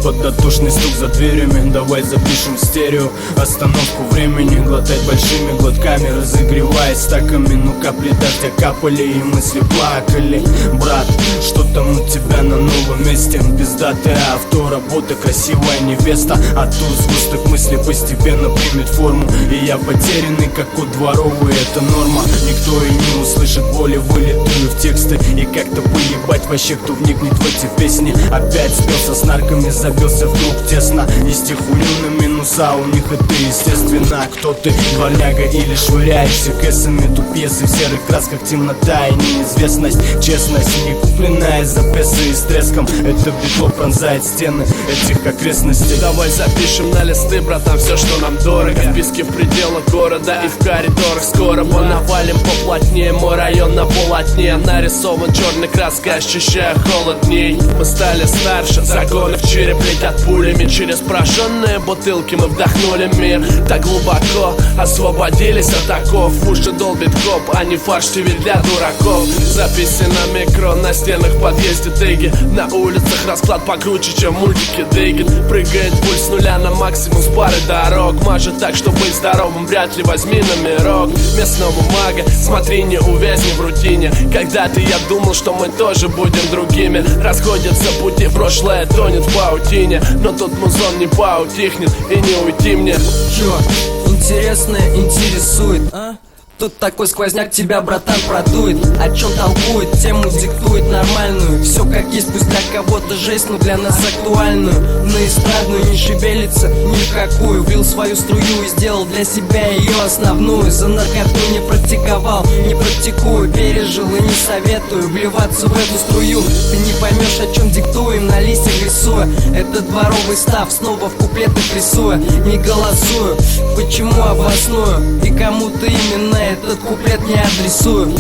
под дотошный стук за дверями. Давай запишем стерео, остановку времени. Глотать большими глотками, разогреваясь стаками. Ну капли дождя капали и мысли плакали. Брат, что там у тебя на новом месте? Пиздатое авто, работа, красивая невеста. А тут сгусток мыслей постепенно примет форму. И я потерянный, как кот дворовый, это норма. Никто и не услышит боли, вылитую в тексты. И как-то поебать вообще, кто вникнет в эти песни. Опять спелся с нарками, забился в круг тесно. Из тех улю на минуса, у них это естественно. Кто ты, дворняга или швыряешься кэсами? Тут пьесы в серых красках, темнота и неизвестность. Честность, не купленная за песо и с треском. Это битло пронзает стены этих окрестностей. Давай запишем на листы, братан, все, что нам дорого. Вписки в пределах города и в коридорах. Скоро мы навалим поплотнее. Мой район на полотне нарисован черной краской, ощущая холод дней. Мы стали старше, загоны в череп летят пулями. Через прожженные бутылки мы вдохнули мир. Так глубоко освободились от оков. В уши долбит коп, а не фарш ТВ для дураков. Записи на микро, на стенах в подъезде тыги. На улицах расклад покруче, чем мультики Дыгин. Прыгает пульс с нуля на максимум с пары дорог. Мажет так, что быть здоровым вряд ли, возьми номерок местного мага, смотри, не увязни в рутине. Когда-то я думал, что мы тоже будем другими. Расходятся пути, прошлое тонет в паутине. Но тут музон не поутихнет и не уйти мне. Чё, интересное интересует, а? Тут такой сквозняк тебя, братан, продует. О чем толкует, тему диктует нормальную. Все как есть, пусть для кого-то жесть, но для нас актуальную. На эстрадную не шевелится ни в какую. Влил свою струю и сделал для себя ее основную. За наркоту не практиковал, не практикую. Пережил и не советую вливаться в эту струю. Ты не поймешь, о чем диктуем, на листьях рисуя. Это дворовый став, снова в куплетах рисуя. Не голосую, почему обосную и кому-то именно этот куплет не адресую.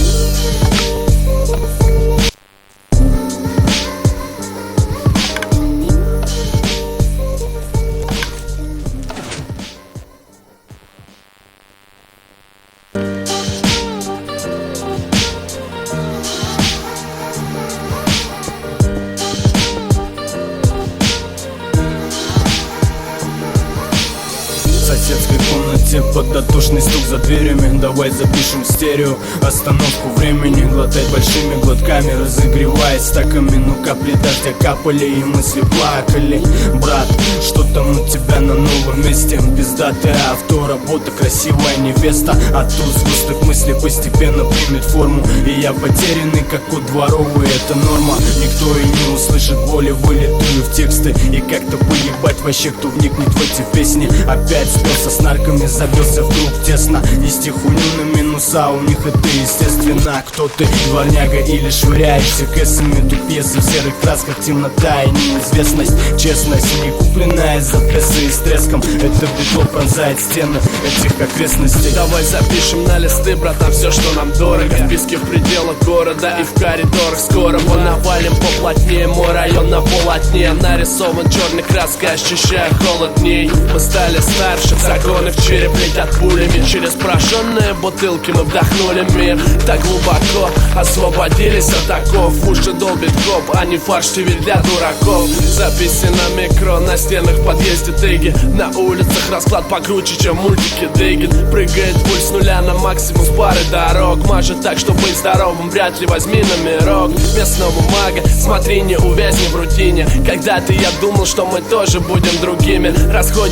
В соседской комнате под дотошный стук за дверями. Давай запишем стерео, остановку времени. Глотать большими глотками, разогреваясь стаками. Ну капли дождя капали и мысли плакали. Брат, что там у тебя на новом месте? Пиздатое авто, работа, красивая невеста. А тут сгусток мыслей постепенно примет форму. И я потерянный, как кот дворовый, это норма. Никто и не услышит боли, вылитую в тексты. И как-то поебать вообще, кто вникнет в эти песни. Опять спелся с нарками, забился в круг тесно. Из тех улю на минуса, у них это естественно. Кто ты, дворняга или швыряешься кэсами? Тут пьесы в серых красках, темнота и неизвестность. Честность, не купленная за песо и с треском. Это битло пронзает стены этих окрестностей. Давай запишем на листы, братан, все, что нам дорого. Вписки в пределах города и в коридорах. Скоро мы навалим поплотнее. Мой район на полотне нарисован черной краской, ощущая холод дней. Мы стали старше, загоны в череп летят пулями. Через прожженные бутылки мы вдохнули мир. Так глубоко освободились от оков. В уши долбит коп, а не фарш ТВ для дураков. Записи на микро, на стенах в подъезде тыги. На улицах расклад покруче, чем мультики Дыгин. Прыгает пульс с нуля на максимум с пары дорог. Мажет так, что быть здоровым вряд ли, возьми номерок местного мага, смотри, не увязни в рутине. Когда-то я думал, что мы тоже будем другими. Расходимся